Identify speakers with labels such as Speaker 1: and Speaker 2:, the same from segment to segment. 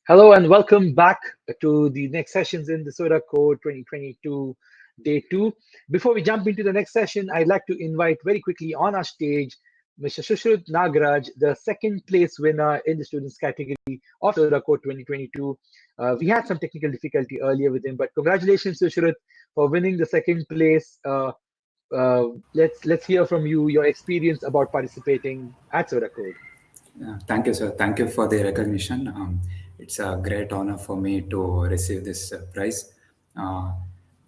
Speaker 1: Hello and welcome back to the next sessions in the SODACODE 2022 Day 2. Before we jump into the next session, I'd like to invite very quickly on our stage Mr. Sushruth Nagaraj, the second place winner in the students category of SODACODE 2022. We had some technical difficulty earlier with him, but congratulations, Sushruth, for winning the second place. Let's hear from you, your experience about participating at SODACODE.
Speaker 2: Thank you, sir. Thank you for the recognition. It's a great honor for me to receive this prize.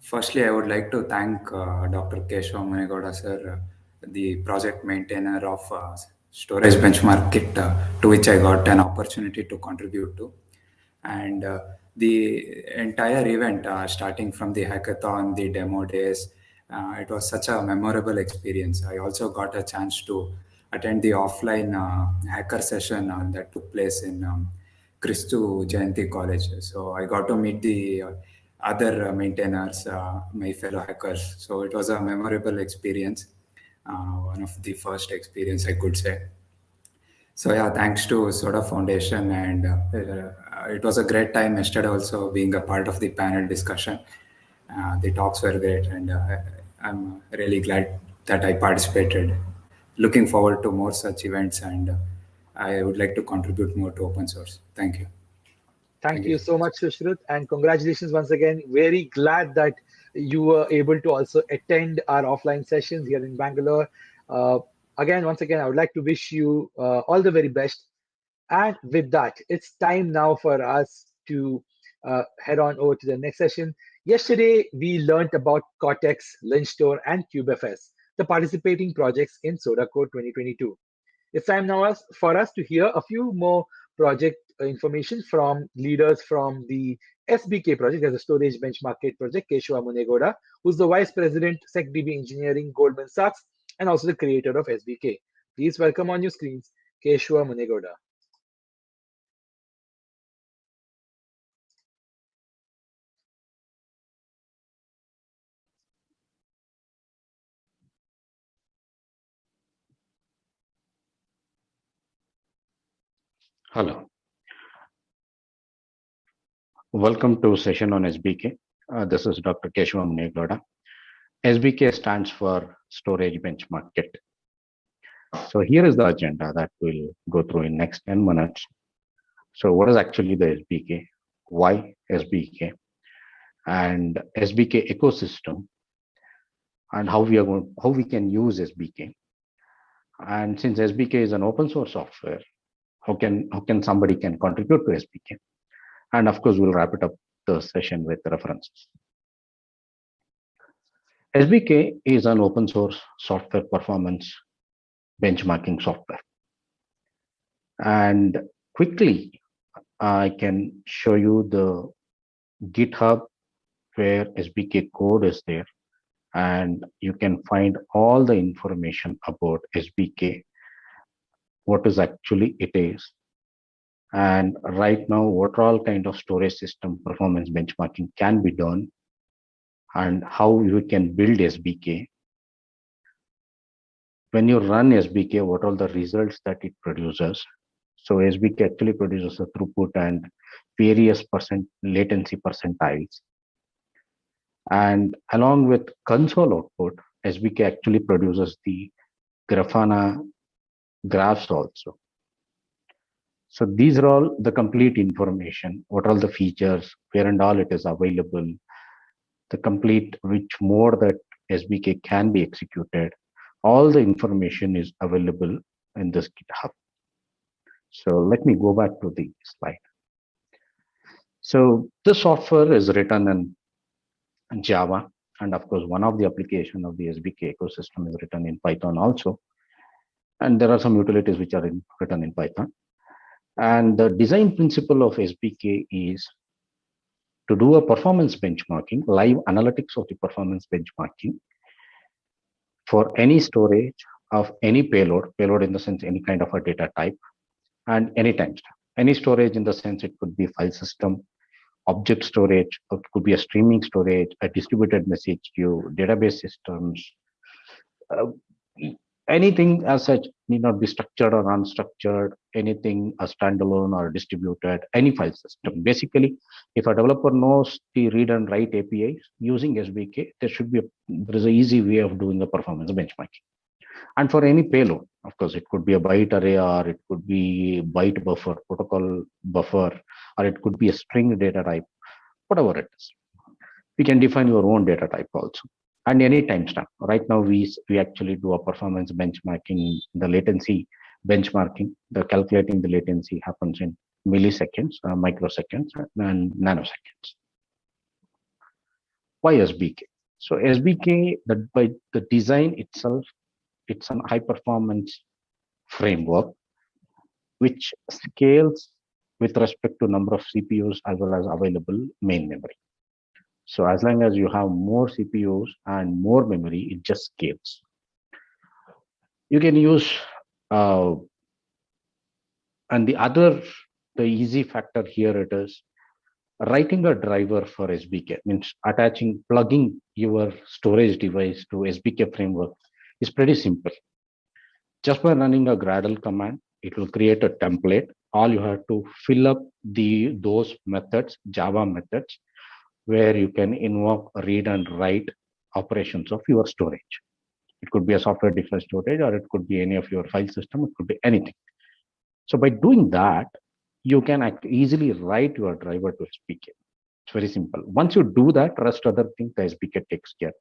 Speaker 2: Firstly, I would like to thank Dr. Keshava Munegowda, sir, the project maintainer of Storage Benchmark Kit, to which I got an opportunity to contribute to. And the entire event, starting from the hackathon, the demo days, it was such a memorable experience. I also got a chance to attend the offline hacker session that took place in Christu Jayanti College. So I got to meet the other maintainers, my fellow hackers. So it was a memorable experience, one of the first experience I could say. So yeah, thanks to Soda Foundation, and it was a great time yesterday also being a part of the panel discussion. The talks were great, and I'm really glad that I participated. Looking forward to more such events, and I would like to contribute more to open source. Thank you.
Speaker 1: Thank you so much, Sushruth, and congratulations once again. Very glad that you were able to also attend our offline sessions here in Bangalore. Once again, I would like to wish you all the very best. And with that, it's time now for us to head on over to the next session. Yesterday, we learned about Cortex, Lustre, and kube-fledged, the participating projects in SODACODE 2022. It's time now for us to hear a few more project information from leaders from the SBK project, as a storage benchmark kit project, Keshava Munegowda, who's the Vice President, SecDB Engineering, Goldman Sachs, and also the creator of SBK. Please welcome on your screens, Keshava Munegowda.
Speaker 3: Hello. Welcome to session on SBK. This is Dr. Keshava Munegowda. SBK stands for Storage Benchmark Kit. So here is the agenda that we'll go through in next 10 minutes. So what is actually the SBK? Why SBK? And SBK ecosystem, and how we can use SBK. And since SBK is an open source software, how can somebody contribute to SBK? And of course, we'll wrap it up the session with references. SBK is an open source software performance benchmarking software. And quickly, I can show you the GitHub where SBK code is there. And you can find all the information about SBK, what is actually it is. And right now, what all kind of storage system performance benchmarking can be done, and how you can build SBK. When you run SBK, what are the results that it produces? So SBK actually produces a throughput and various latency percentiles. And along with console output, SBK actually produces the Grafana graphs also. So these are all the complete information, what are the features, where and all it is available, the complete which mode that SBK can be executed. All the information is available in this GitHub. So let me go back to the slide. So this software is written in Java. And of course, one of the application of the SBK ecosystem is written in Python also. And there are some utilities which are written in Python. And the design principle of SBK is to do a performance benchmarking, live analytics of the performance benchmarking for any storage of any payload in the sense any kind of a data type, and any timestamp. Any storage in the sense it could be file system, object storage, or it could be a streaming storage, a distributed message queue, database systems, Anything as such need not be structured or unstructured, anything a standalone or distributed, any file system. Basically, if a developer knows the read and write APIs using SBK, there is an easy way of doing the performance benchmarking. And for any payload, of course, it could be a byte array, or it could be byte buffer, protocol buffer, or it could be a string data type, whatever it is. We can define your own data type also. And any timestamp. Right now, we actually do a performance benchmarking, the latency benchmarking. The calculating the latency happens in milliseconds, microseconds, and nanoseconds. Why SBK? So SBK, by the design itself, it's a high performance framework which scales with respect to number of CPUs as well as available main memory. So as long as you have more CPUs and more memory, it just scales. You can use, and the easy factor here it is, writing a driver for SBK means plugging your storage device to SBK framework is pretty simple. Just by running a Gradle command, it will create a template. All you have to fill up those methods, Java methods, where you can invoke read and write operations of your storage. It could be a software-defined storage, or it could be any of your file system. It could be anything. So by doing that, you can easily write your driver to SBK. It's very simple. Once you do that, rest other things the SBK takes care.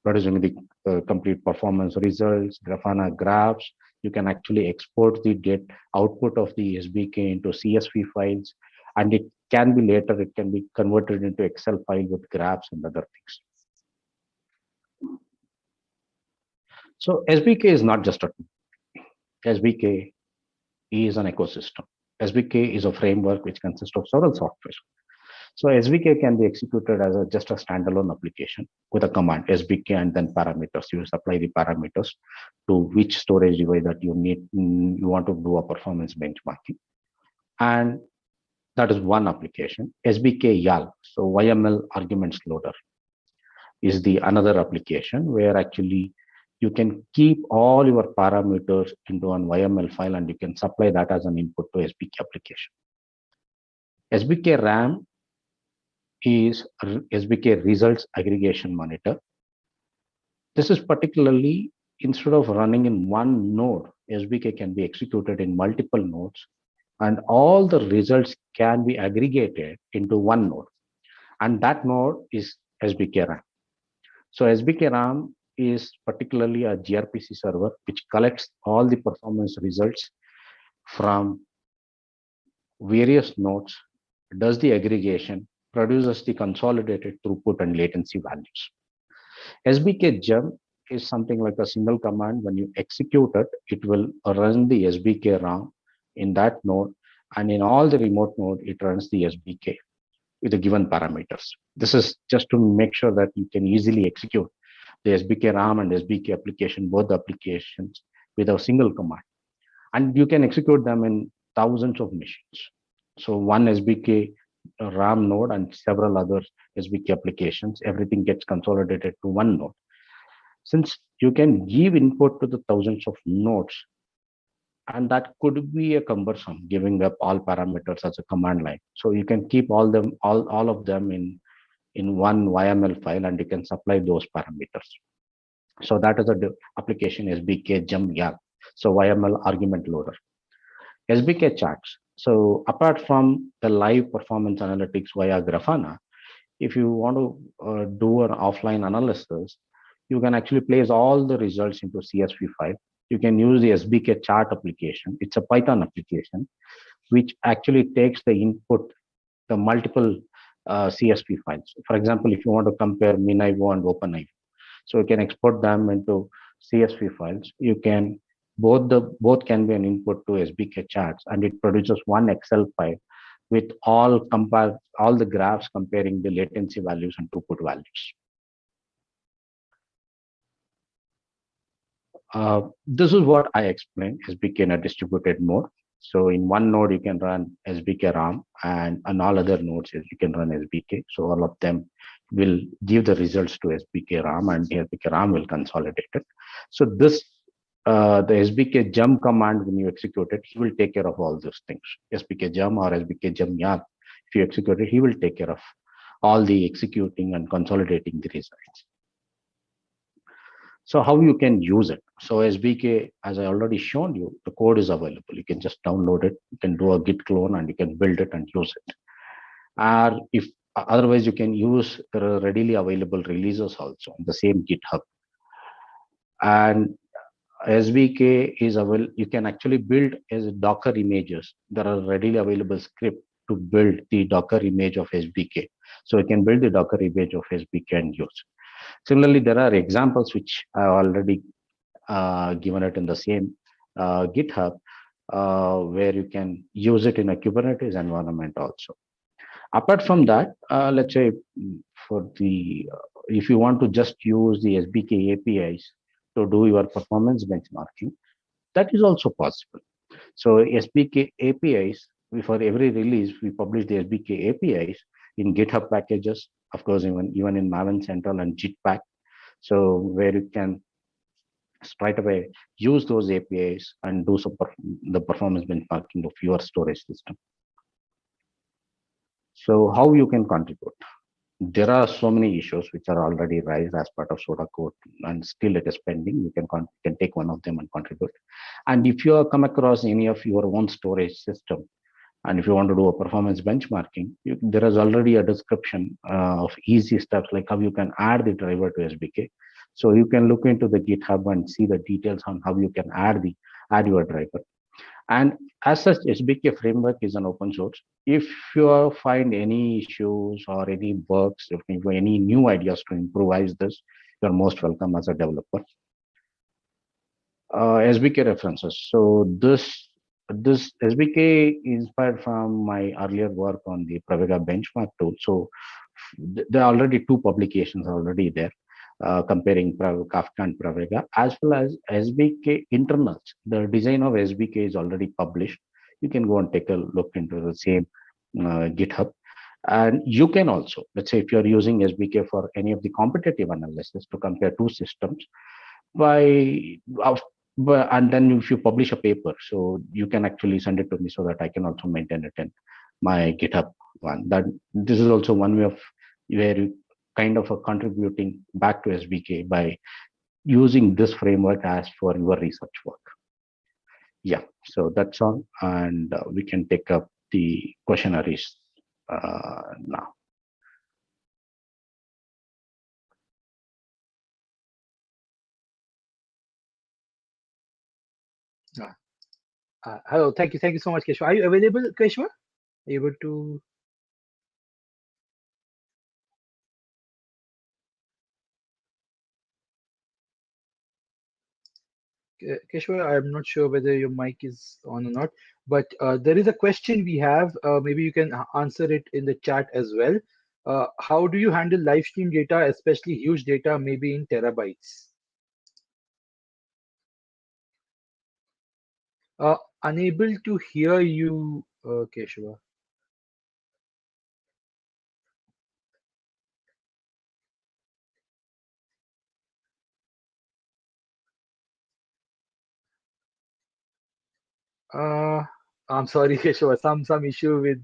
Speaker 3: Producing the complete performance results, Grafana graphs. You can actually export the output of the SBK into CSV files, and it can be converted into Excel file with graphs and other things. So SBK is not just a tool. SBK is an ecosystem. SBK is a framework which consists of several software. So SBK can be executed as just a standalone application with a command SBK and then parameters. You supply the parameters to which storage device that you want to do a performance benchmarking. And that is one application. SBK YAL, so YML arguments loader, is the another application where actually you can keep all your parameters into an YML file and you can supply that as an input to SBK application. SBK RAM is SBK results aggregation monitor. This is particularly, instead of running in one node, SBK can be executed in multiple nodes, and all the results can be aggregated into one node, and that node is SBK RAM. So SBK RAM is particularly a gRPC server which collects all the performance results from various nodes, does the aggregation, produces the consolidated throughput and latency values. SBK gem is something like a single command. When you execute it, it will run the SBK RAM in that node, and in all the remote node, it runs the SBK with the given parameters. This is just to make sure that you can easily execute the SBK RAM and SBK application, both applications, with a single command. And you can execute them in thousands of machines. So one SBK RAM node and several other SBK applications, everything gets consolidated to one node. Since you can give input to the thousands of nodes, and that could be a cumbersome, giving up all parameters as a command line. So you can keep all of them in one YML file, and you can supply those parameters. So that is the application SBK gem YAL. So YML argument loader. SBK charts. So apart from the live performance analytics via Grafana, if you want to do an offline analysis, you can actually place all the results into CSV file. You can use the SBK chart application. It's a Python application, which actually takes the input, the multiple CSV files. For example, if you want to compare MinIO and OpenIO, so you can export them into CSV files. You can both can be an input to SBK charts, and it produces one Excel file with all the graphs comparing the latency values and throughput values. This is what I explained SBK in a distributed mode. So in one node, you can run SBK RAM, and on all other nodes, you can run SBK. So all of them will give the results to SBK RAM, and SBK RAM will consolidate it. So this the SBK jump command, when you execute it, he will take care of all those things. SBK jump or SBK jump yarn, if you execute it, he will take care of all the executing and consolidating the results. So how you can use it? So SBK, as I already shown you, the code is available. You can just download it. You can do a git clone and you can build it and use it. Or if otherwise, you can use the readily available releases also on the same GitHub. And SBK is available. You can actually build as Docker images. There are readily available script to build the Docker image of SBK. So you can build the Docker image of SBK and use. Similarly, there are examples which I already given it in the same GitHub, where you can use it in a Kubernetes environment also. Apart from that, let's say for the if you want to just use the SBK APIs to do your performance benchmarking, that is also possible. So SBK APIs, for every release, we publish the SBK APIs in GitHub packages, of course, even in Maven Central and Jetpack. So where you can straight away use those APIs and do the performance benchmarking of your storage system. So how you can contribute? There are so many issues which are already raised as part of SODACODE, and still it is pending. You can take one of them and contribute. And if you come across any of your own storage system, and if you want to do a performance benchmarking, there is already a description of easy steps like how you can add the driver to SBK. So you can look into the GitHub and see the details on how you can add your driver. And as such, SBK framework is an open source. If you find any issues or any bugs, if you have any new ideas to improvise this, you're most welcome as a developer. SBK references. So this SBK inspired from my earlier work on the Pravega benchmark tool. So there are already 2 publications already there. Comparing Kafka and Pravega, as well as SBK internals. The design of SBK is already published. You can go and take a look into the same GitHub. And you can also, let's say if you're using SBK for any of the competitive analysis to compare 2 systems, and then if you publish a paper, so you can actually send it to me so that I can also maintain it in my GitHub one. This is also one way of where you kind of contributing back to SBK by using this framework as for your research work. Yeah, so that's all, and we can take up the questionnaires now.
Speaker 1: Hello, thank you so much, Keshava. Are you available, Keshava? Are you able to? Keshava, I'm not sure whether your mic is on or not, but there is a question we have. Maybe you can answer it in the chat as well. How do you handle live stream data, especially huge data, maybe in terabytes? Unable to hear you, Keshava. I'm sorry, Keshava, some issue with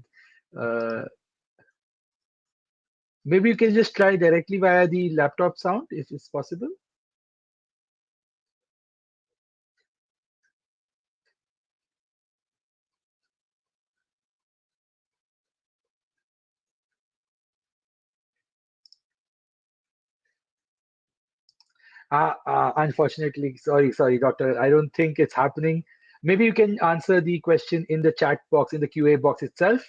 Speaker 1: maybe you can just try directly via the laptop sound if it's possible. Unfortunately, sorry, doctor. I don't think it's happening. Maybe you can answer the question in the chat box, in the QA box itself,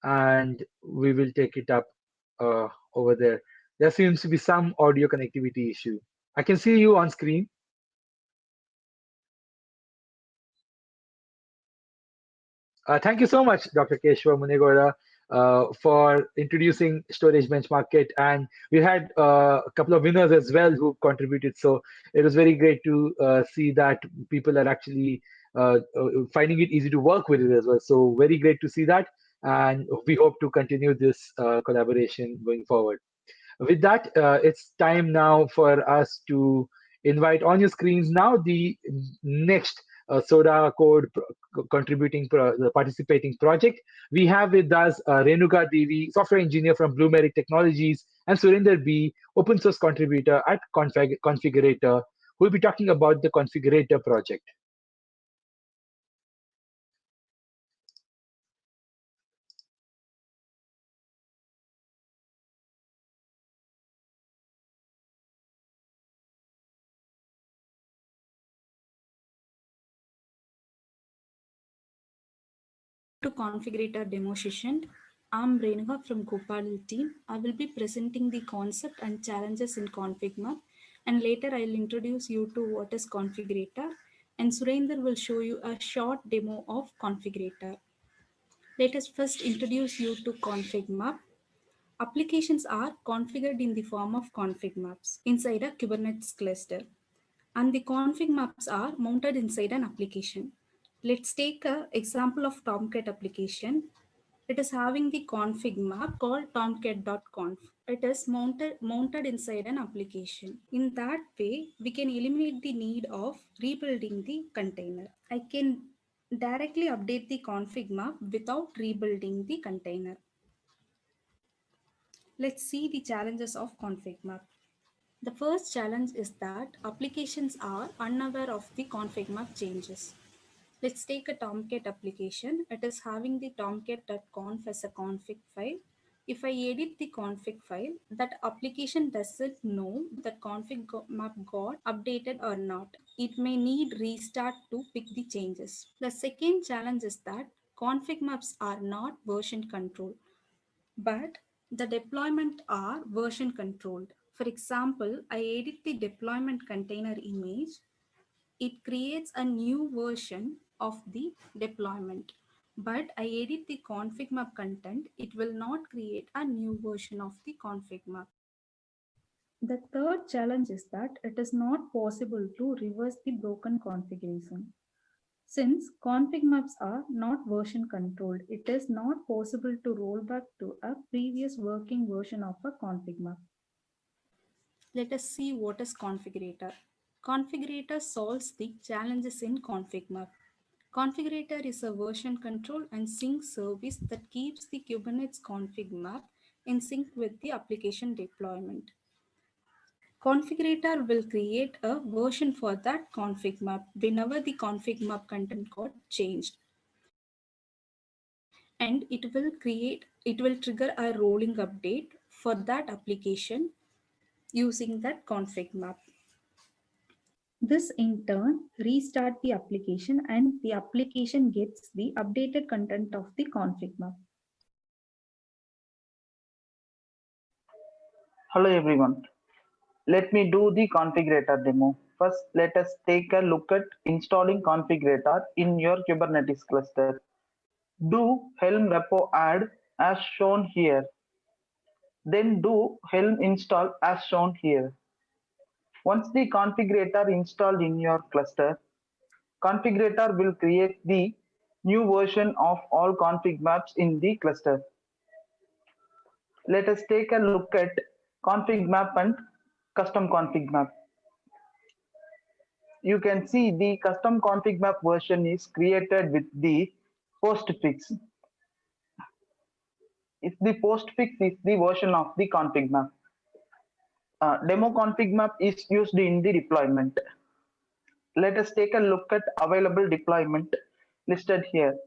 Speaker 1: and we will take it up over there. There seems to be some audio connectivity issue. I can see you on screen. Thank you so much, Dr. Keshava Munegowda, for introducing Storage Benchmark Kit. And we had a couple of winners as well who contributed. So it was very great to see that people are actually finding it easy to work with it as well. So very great to see that. And we hope to continue this collaboration going forward. With that, it's time now for us to invite on your screens now the next SODACODE participating project. We have with us Renuka Devi, software engineer from Blumeric Technologies, and Surinder B, open source contributor at Configurator, who will be talking about the Configurator project.
Speaker 4: To Configurator demo session. I'm Renuka from Gopal team. I will be presenting the concept and challenges in ConfigMap, and later I'll introduce you to what is Configurator, and Surinder will show you a short demo of Configurator. Let us first introduce you to ConfigMap. Applications are configured in the form of config maps inside a Kubernetes cluster, and the config maps are mounted inside an application. Let's take an example of Tomcat application. It is having the config map called tomcat.conf. It is mounted inside an application. In that way, we can eliminate the need of rebuilding the container. I can directly update the config map without rebuilding the container. Let's see the challenges of config map. The first challenge is that applications are unaware of the config map changes. Let's take a Tomcat application. It is having the tomcat.conf as a config file. If I edit the config file, that application doesn't know that config map got updated or not. It may need restart to pick the changes. The second challenge is that config maps are not version controlled, but the deployment are version controlled. For example, I edit the deployment container image. It creates a new version of the deployment, but I edit the config map content. It will not create a new version of the config map. The third challenge is that it is not possible to reverse the broken configuration. Since config maps are not version controlled, it is not possible to roll back to a previous working version of a config map. Let us see what is Configurator. Configurator solves the challenges in config map. Configurator is a version control and sync service that keeps the Kubernetes config map in sync with the application deployment. Configurator will create a version for that config map whenever the config map content got changed. And it will trigger a rolling update for that application using that config map. This in turn restart the application and the application gets the updated content of the config map.
Speaker 5: Hello everyone. Let me do the configurator demo. First, let us take a look at installing configurator in your Kubernetes cluster. Do Helm repo add as shown here. Then do Helm install as shown here. Once the configurator installed in your cluster, configurator will create the new version of all config maps in the cluster. Let us take a look at config map and custom config map. You can see the custom config map version is created with the postfix. If the postfix is the version of the config map. Demo config map is used in the deployment. Let us take a look at available deployment listed here.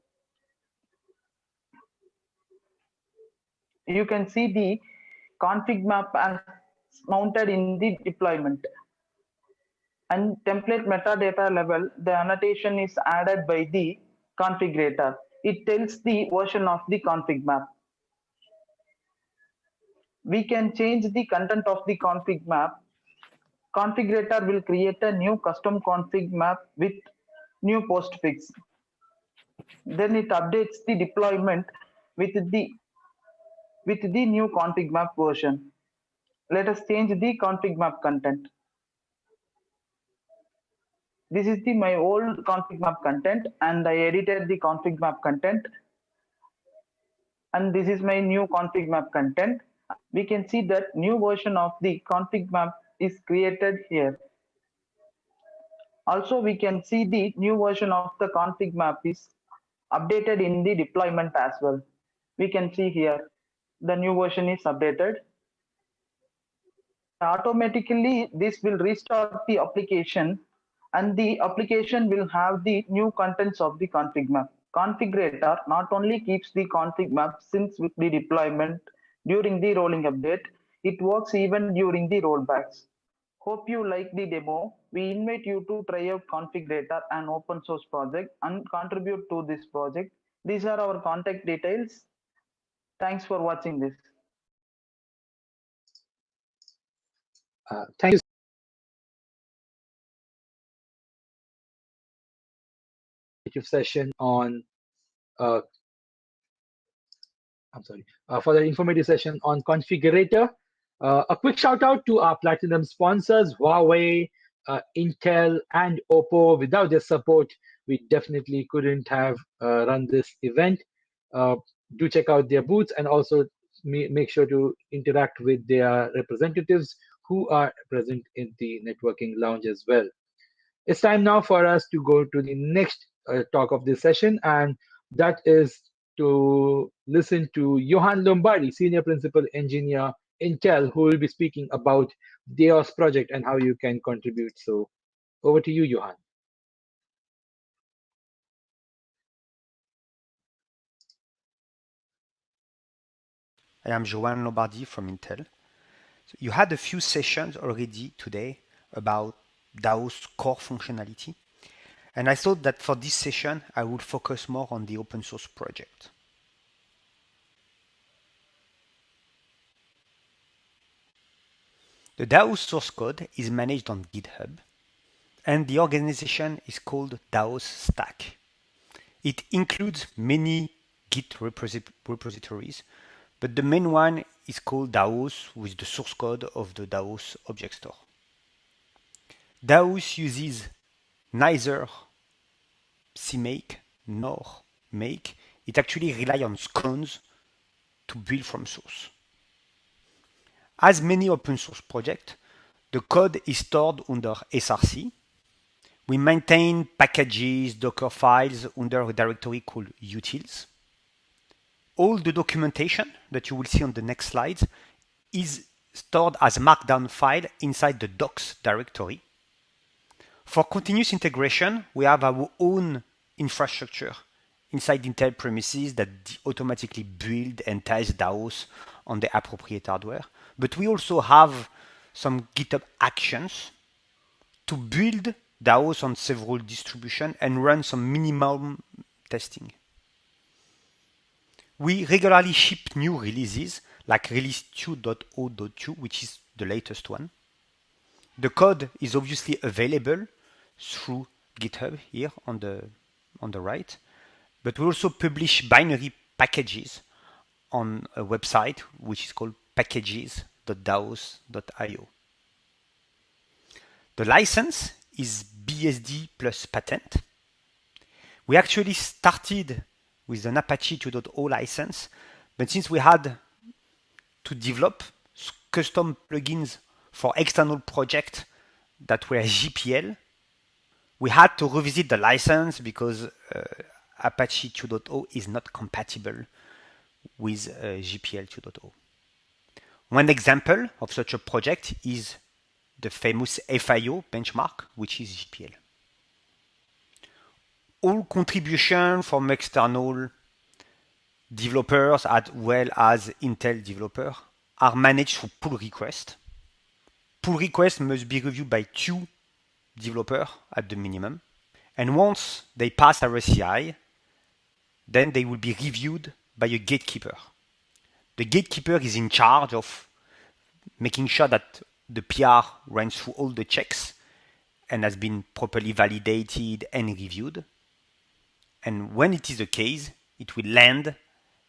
Speaker 5: You can see the config map as mounted in the deployment. And template metadata level, the annotation is added by the configurator. It tells the version of the config map. We can change the content of the config map. Configurator will create a new custom config map with new postfix. Then it updates the deployment with the new config map version. Let us change the config map content. This is my old config map content, and I edited the config map content. And this is my new config map content. We can see that new version of the config map is created here. Also, we can see the new version of the config map is updated in the deployment as well. We can see here the new version is updated. Automatically, this will restart the application and the application will have the new contents of the config map. Configurator not only keeps the config map since with the deployment during the rolling update, it works even during the rollbacks. Hope you like the demo. We invite you to try out Configurator, an open source project, and contribute to this project. These are our contact details. Thanks for watching this.
Speaker 1: Thank you. Session on for the informative session on Configurator. A quick shout out to our platinum sponsors, Huawei, Intel, and Oppo. Without their support, we definitely couldn't have run this event. Do check out their booths and also make sure to interact with their representatives who are present in the networking lounge as well. It's time now for us to go to the next talk of this session, and that is to listen to Johann Lombardi, Senior Principal Engineer, Intel, who will be speaking about DAOS project and how you can contribute. So over to you, Johann.
Speaker 6: I am Johann Lombardi from Intel. So you had a few sessions already today about DAOS core functionality. And I thought that for this session, I would focus more on the open source project. The DAOS source code is managed on GitHub, and the organization is called DAOS Stack. It includes many Git repositories, but the main one is called DAOS with the source code of the DAOS Object Store. DAOS uses neither CMake nor make. It actually relies on scones to build from source. As many open source projects, the code is stored under SRC. We maintain packages, Docker files under a directory called utils. All the documentation that you will see on the next slides is stored as markdown file inside the docs directory. For continuous integration, we have our own infrastructure inside Intel premises that automatically build and test DAOS on the appropriate hardware. But we also have some GitHub actions to build DAOS on several distributions and run some minimum testing. We regularly ship new releases like release 2.0.2, which is the latest one. The code is obviously available through GitHub here on the right, but we also publish binary packages on a website which is called packages.daos.io. The license is BSD plus patent. We actually started with an Apache 2.0 license, but since we had to develop custom plugins for external projects that were GPL, we had to revisit the license because Apache 2.0 is not compatible with GPL 2.0. One example of such a project is the famous FIO benchmark, which is GPL. All contributions from external developers as well as Intel developers are managed through pull request. Pull requests must be reviewed by 2 developers at the minimum. And once they pass RSCI, then they will be reviewed by a gatekeeper. The gatekeeper is in charge of making sure that the PR runs through all the checks and has been properly validated and reviewed. And when it is the case, it will land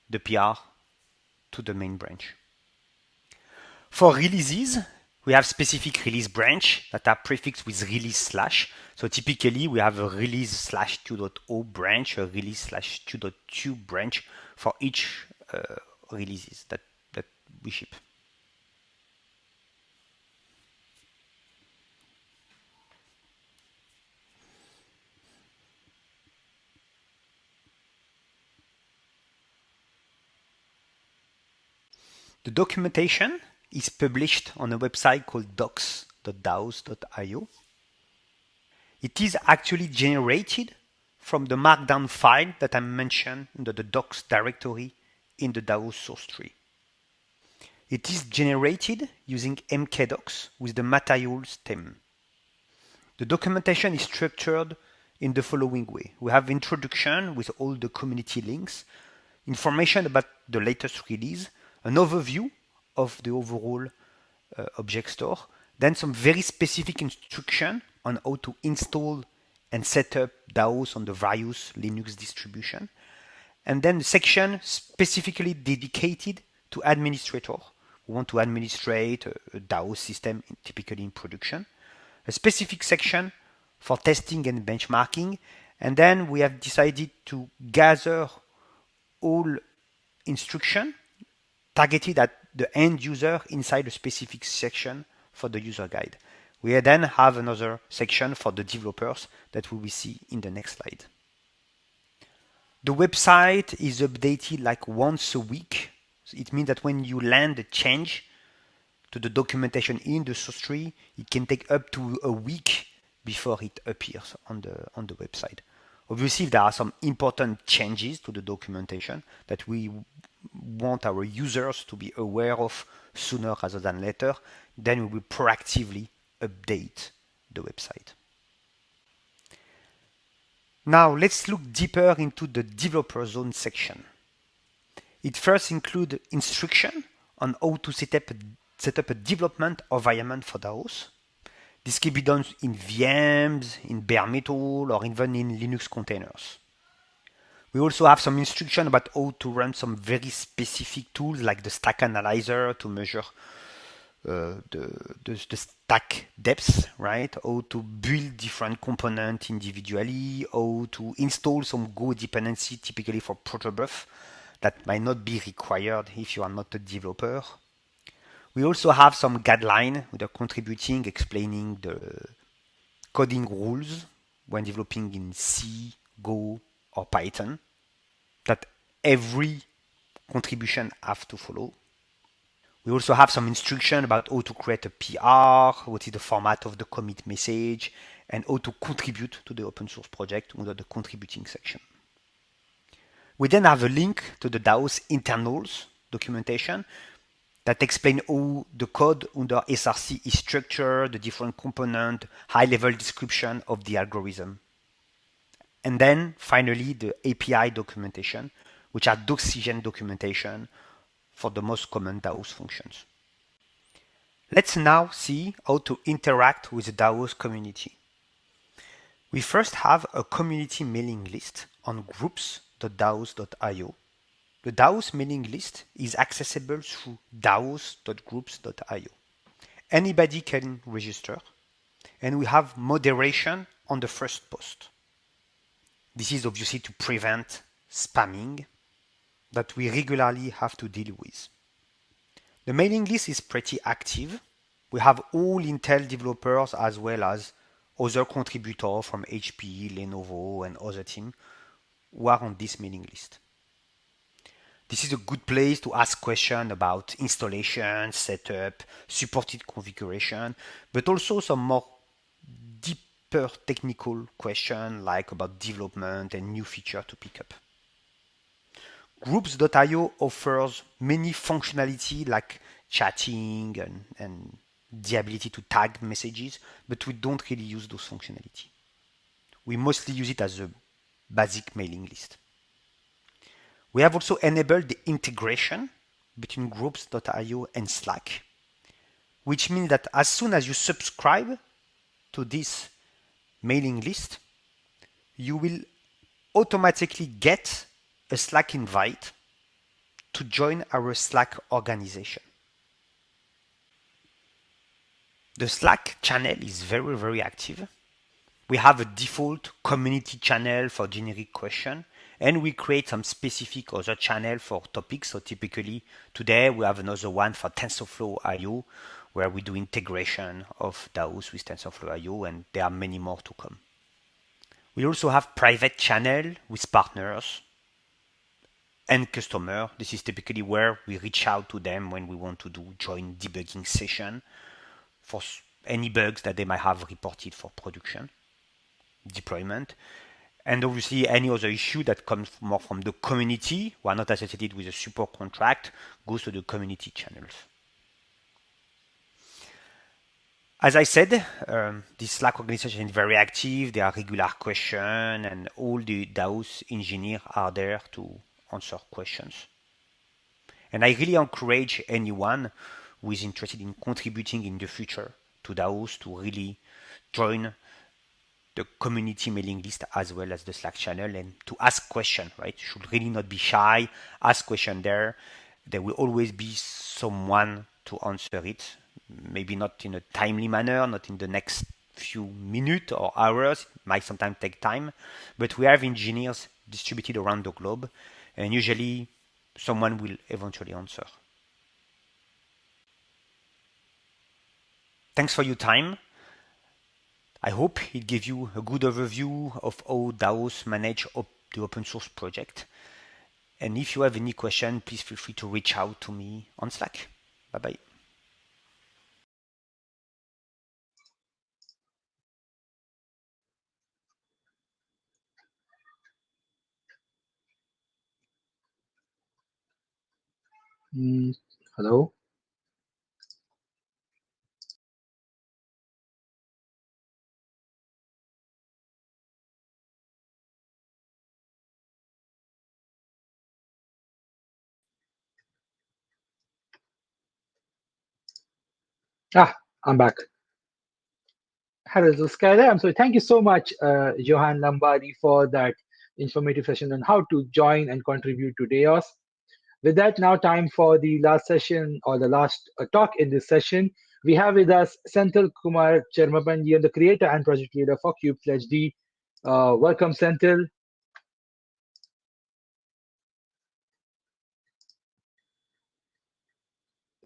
Speaker 6: the PR to the main branch. For releases, we have specific release branch that are prefixed with release slash. So typically we have a release slash 2.0 branch, a release slash 2.2 branch for each releases that we ship. The documentation is published on a website called docs.daos.io. It is actually generated from the markdown file that I mentioned under the docs directory in the DAOS source tree. It is generated using mkdocs with the materials theme. The documentation is structured in the following way. We have introduction with all the community links, information about the latest release, an overview of the overall object store, then some very specific instruction on how to install and set up DAOS on the various Linux distribution, and then a section specifically dedicated to administrator who want to administrate a DAOS system typically in production, a specific section for testing and benchmarking, and then we have decided to gather all instruction targeted at the end user inside a specific section for the user guide. We then have another section for the developers that we will see in the next slide. The website is updated like once a week. So it means that when you land a change to the documentation in the source tree, it can take up to a week before it appears on the website. Obviously, if there are some important changes to the documentation that we want our users to be aware of sooner rather than later, then we will proactively update the website. Now let's look deeper into the developer zone section. It first includes instruction on how to set up a development environment for DAOS. This can be done in VMs, in bare metal, or even in Linux containers. We also have some instruction about how to run some very specific tools like the stack analyzer to measure the stack depth, right? How to build different components individually, how to install some Go dependency typically for protobuf that might not be required if you are not a developer. We also have some guidelines that are contributing, explaining the coding rules when developing in C, Go, or Python that every contribution have to follow. We also have some instruction about how to create a PR, what is the format of the commit message, and how to contribute to the open source project under the contributing section. We then have a link to the DAOS internals documentation that explain how the code under SRC is structured, the different component, high-level description of the algorithm. And then finally the API documentation, which are Doxygen documentation for the most common DAOS functions. Let's now see how to interact with the DAOS community. We first have a community mailing list on groups.daos.io. The DAOS mailing list is accessible through daos.groups.io. Anybody can register, and we have moderation on the first post. This is obviously to prevent spamming that we regularly have to deal with. The mailing list is pretty active. We have all Intel developers as well as other contributors from HP, Lenovo, and other teams who are on this mailing list. This is a good place to ask questions about installation, setup, supported configuration, but also some more deeper technical questions like about development and new features to pick up. Groups.io offers many functionality like chatting and the ability to tag messages, but we don't really use those functionality. We mostly use it as a basic mailing list. We have also enabled the integration between groups.io and Slack, which means that as soon as you subscribe to this mailing list, you will automatically get a Slack invite to join our Slack organization. The Slack channel is very, very active. We have a default community channel for generic questions, and we create some specific other channel for topics. So typically today we have another one for TensorFlow IO, where we do integration of DAOS with TensorFlow IO, and there are many more to come. We also have private channel with partners, end customer. This is typically where we reach out to them when we want to do joint debugging session for any bugs that they might have reported for production deployment. And obviously any other issue that comes more from the community, who are not associated with a support contract, goes to the community channels. As I said, this Slack organization is very active. There are regular questions, and all the DAOS engineers are there to answer questions. And I really encourage anyone who is interested in contributing in the future to DAOS to really join the community mailing list as well as the Slack channel and to ask questions, right? Should really not be shy. Ask questions there. There will always be someone to answer it. Maybe not in a timely manner, not in the next few minutes or hours. It might sometimes take time, but we have engineers distributed around the globe, and usually someone will eventually answer. Thanks for your time. I hope it gave you a good overview of how DAOS manage the open source project. And if you have any question, please feel free to reach out to me on Slack. Bye-bye.
Speaker 1: Hello. I'm back. Hello, Skyler. I'm sorry. Thank you so much, Johann Lombardi, for that informative session on how to join and contribute to DAOS. With that, now time for the last session or the last talk in this session. We have with us Senthil Kumar Chermapanji, the creator and project leader for KubeFledged. Welcome, Senthil.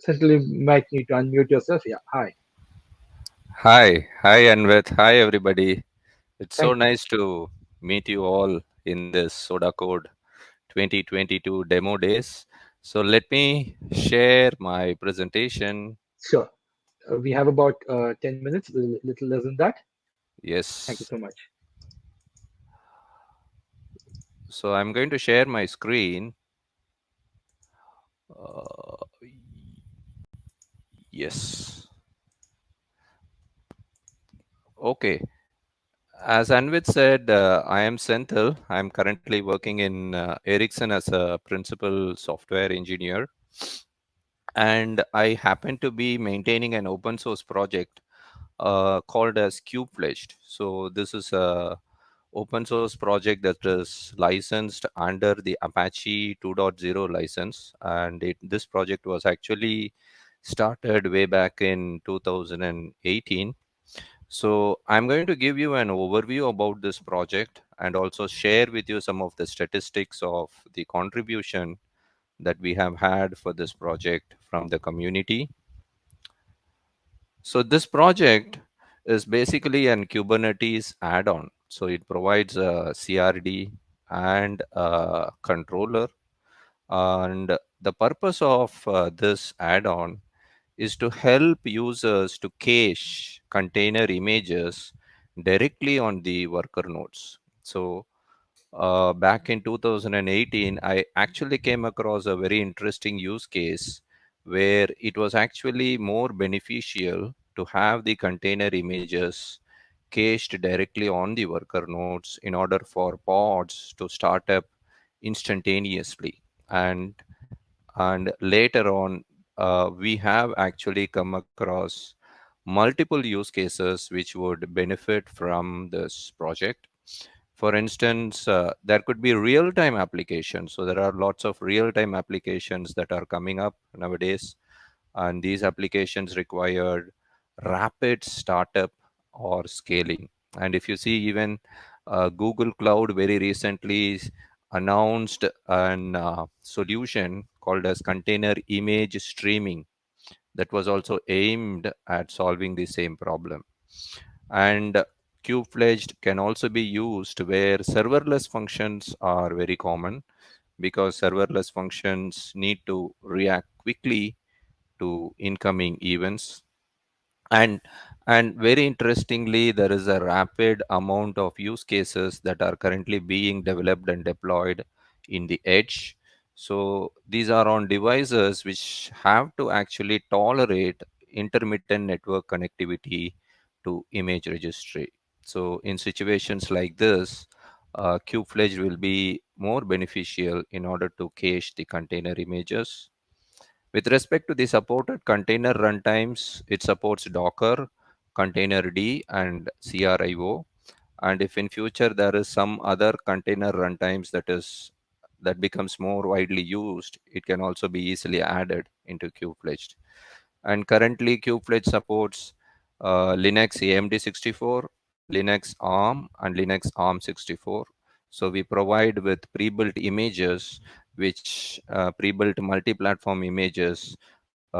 Speaker 1: Senthil, you might need to unmute yourself. Yeah, hi.
Speaker 7: Hi Anvit. Hi everybody. It's so nice to meet you all in this SODACODE 2022 demo days. So let me share my presentation.
Speaker 1: Sure. We have about 10 minutes, a little less than that.
Speaker 7: Yes.
Speaker 1: Thank you so much.
Speaker 7: So I'm going to share my screen. Yes. Okay. As Anvit said, I am Senthil. I'm currently working in Ericsson as a principal software engineer. And I happen to be maintaining an open source project called as KubeFledged. So this is a open source project that is licensed under the Apache 2.0 license. And this project was actually started way back in 2018. So I'm going to give you an overview about this project and also share with you some of the statistics of the contribution that we have had for this project from the community. So this project is basically an Kubernetes add-on. So it provides a CRD and a controller. And the purpose of this add-on is to help users to cache container images directly on the worker nodes. So back in 2018, I actually came across a very interesting use case where it was actually more beneficial to have the container images cached directly on the worker nodes in order for pods to start up instantaneously. And later on, we have actually come across multiple use cases which would benefit from this project. For instance, there could be real-time applications. So there are lots of real-time applications that are coming up nowadays. And these applications required rapid startup or scaling. And if you see, even Google Cloud very recently announced a solution called as container image streaming that was also aimed at solving the same problem. And KubeFledged can also be used where serverless functions are very common. because serverless functions need to react quickly to incoming events. And very interestingly, there is a rapid amount of use cases that are currently being developed and deployed in the edge. So these are on devices which have to actually tolerate intermittent network connectivity to image registry. So in situations like this, kube-fledged will be more beneficial in order to cache the container images. With respect to the supported container runtimes, it supports Docker, Containerd, and CRIO. And if in future there is some other container runtimes that becomes more widely used, it can also be easily added into kube-fledged. And currently, kube-fledged supports Linux AMD64, Linux ARM, and Linux ARM64. So we provide with pre-built images, which pre-built multi-platform images,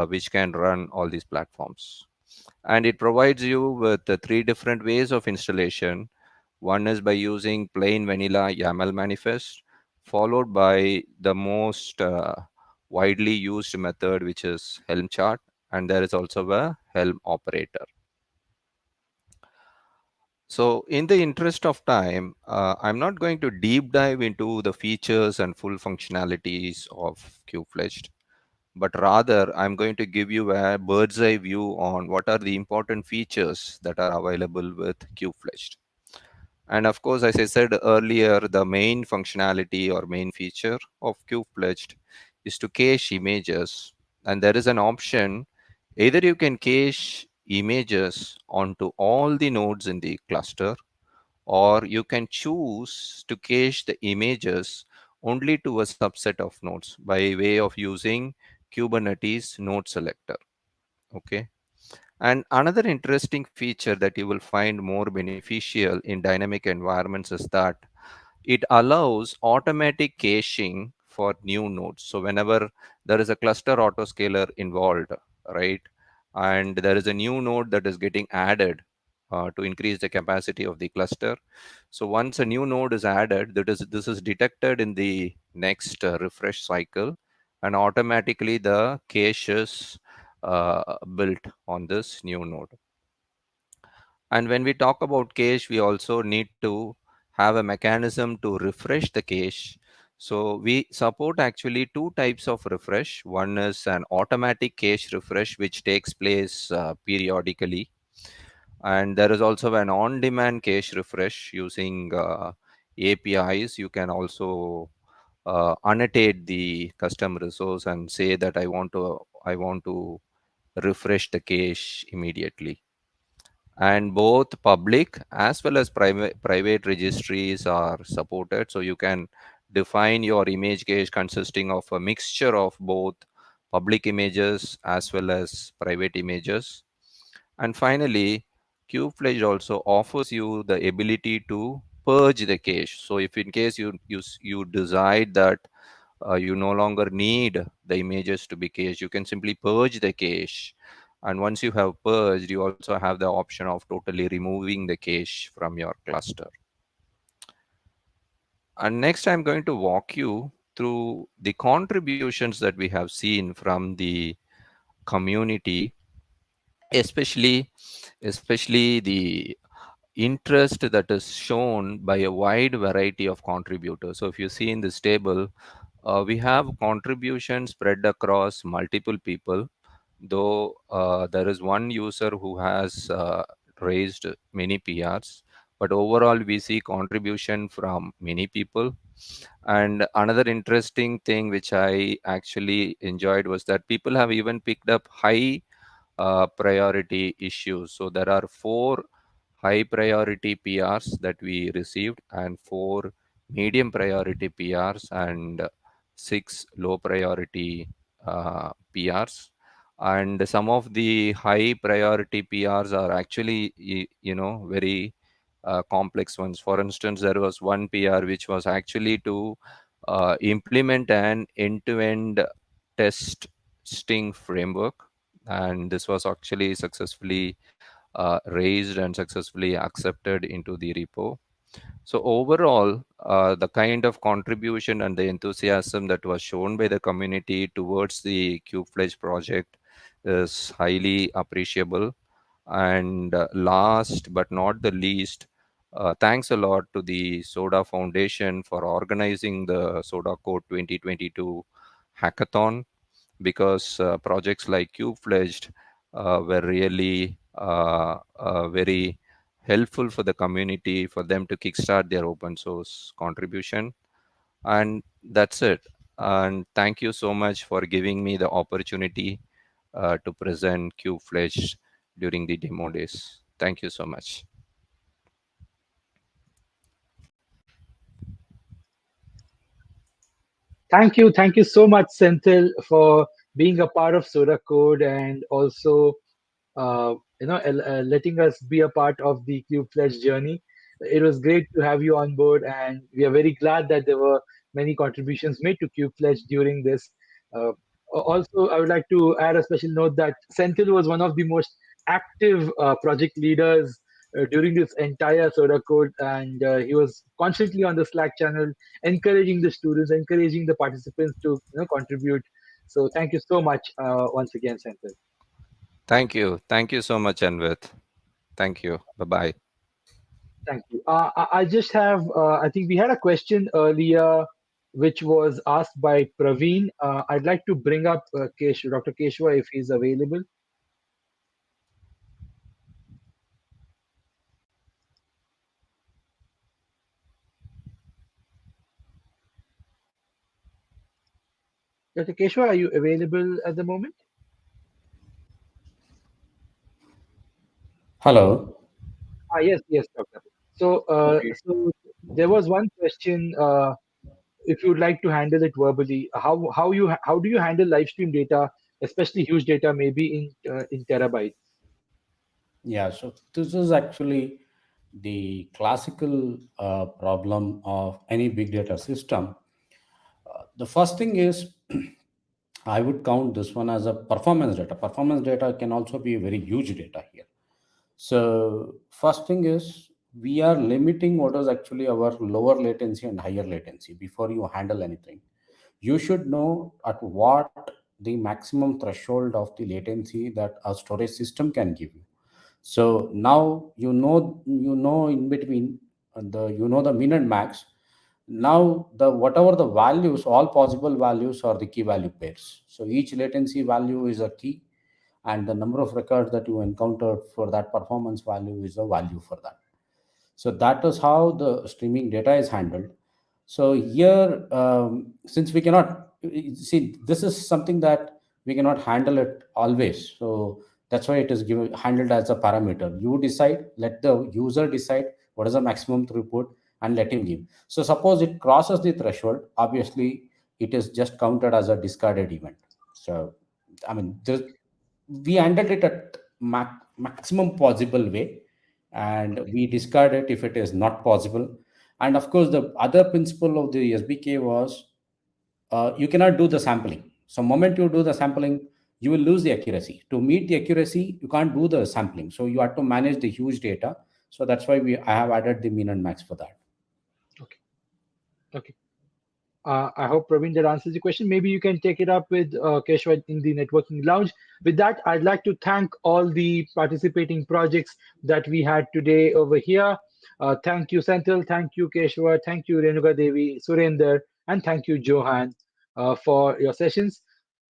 Speaker 7: which can run all these platforms. And it provides you with three different ways of installation. One is by using plain vanilla YAML manifest, followed by the most widely used method, which is Helm chart, and there is also a Helm operator. So in the interest of time, I'm not going to deep dive into the features and full functionalities of kube-fledged, but rather I'm going to give you a bird's eye view on what are the important features that are available with kube-fledged. And of course, as I said earlier, the main functionality or main feature of kube-fledged is to cache images. And there is an option, either you can cache images onto all the nodes in the cluster, or you can choose to cache the images only to a subset of nodes by way of using Kubernetes node selector. Okay. And another interesting feature that you will find more beneficial in dynamic environments is that it allows automatic caching for new nodes. So whenever there is a cluster autoscaler involved, right, and there is a new node that is getting added to increase the capacity of the cluster. So once a new node is added, this is detected in the next refresh cycle, and automatically the cache is built on this new node. And when we talk about cache, we also need to have a mechanism to refresh the cache. So we support actually two types of refresh. One is an automatic cache refresh, which takes place periodically. And there is also an on-demand cache refresh using APIs. You can also annotate the custom resource and say that I want to refresh the cache immediately. And both public as well as private registries are supported. So you can define your image cache consisting of a mixture of both public images as well as private images. And finally, kube-fledged also offers you the ability to purge the cache. So if in case you decide that you no longer need the images to be cached, you can simply purge the cache. And once you have purged, you also have the option of totally removing the cache from your cluster. And next, I'm going to walk you through the contributions that we have seen from the community, especially the interest that is shown by a wide variety of contributors. So if you see in this table, we have contributions spread across multiple people, though there is one user who has raised many PRs, but overall we see contribution from many people. And another interesting thing which I actually enjoyed was that people have even picked up high priority issues. So there are 4 high priority PRs that we received, and 4 medium priority PRs, and 6 low priority PRs. And some of the high priority PRs are actually very complex ones. For instance, there was one PR which was actually to implement an end-to-end testing framework, and this was actually successfully raised and successfully accepted into the repo. So overall, the kind of contribution and the enthusiasm that was shown by the community towards the KubeFledged project is highly appreciable. And last but not the least, thanks a lot to the SODA Foundation for organizing the SODACODE 2022 hackathon, because projects like KubeFledged were really very helpful for the community, for them to kickstart their open source contribution. And that's it. And thank you so much for giving me the opportunity to present KubeFledged during the demo days. Thank you so much.
Speaker 1: Thank you so much, Senthil, for being a part of SODACODE and also letting us be a part of the KubeFledged journey. It was great to have you on board, and we are very glad that there were many contributions made to KubeFledged during this. Uh, Also, I would like to add a special note that Senthil was one of the most active project leaders during this entire SODACODE, and he was constantly on the Slack channel, encouraging the students, encouraging the participants to contribute. So thank you so much once again, Senthil.
Speaker 7: Thank you. Thank you so much, Anvit. Thank you. Bye-bye.
Speaker 1: Thank you. I just have, I think we had a question earlier which was asked by Praveen. I'd like to bring up Dr. Keshava if he's available. Dr. Keshava, are you available at the moment?
Speaker 8: Hello.
Speaker 1: Yes, Doctor. So there was one question. If you would like to handle it verbally, how do you handle live stream data, especially huge data, maybe in terabytes?
Speaker 8: Yeah, so this is actually the classical problem of any big data system. The first thing is I would count this one as a performance data. Performance data can also be very huge data here. So first thing is we are limiting what is actually our lower latency and higher latency before you handle anything. You should know at what the maximum threshold of the latency that a storage system can give you. So now you know in between the min and max. Now the whatever the values, all possible values are the key value pairs. So each latency value is a key, and the number of records that you encountered for that performance value is a value for that. So that is how the streaming data is handled. So here, since we cannot see, this is something that we cannot handle it always. So that's why it is handled as a parameter. You decide, let the user decide what is the maximum throughput and let him give. So suppose it crosses the threshold, obviously it is just counted as a discarded event. So, I mean, we handled it at maximum possible way, and we discard it if it is not possible. And of course, the other principle of the SBK was you cannot do the sampling. So moment you do the sampling, you will lose the accuracy. To meet the accuracy, you can't do the sampling. So you have to manage the huge data. So that's why I have added the min and max for that.
Speaker 1: Okay. I hope, Praveen, that answers the question. Maybe you can take it up with Keshava in the networking lounge. With that, I'd like to thank all the participating projects that we had today over here. Thank you, Senthil. Thank you, Keshava. Thank you, Renuka Devi, Surinder, and thank you, Johann, for your sessions.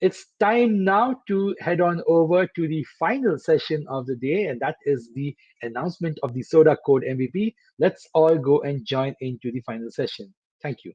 Speaker 1: It's time now to head on over to the final session of the day, and that is the announcement of the SODACODE MVP. Let's all go and join into the final session. Thank you.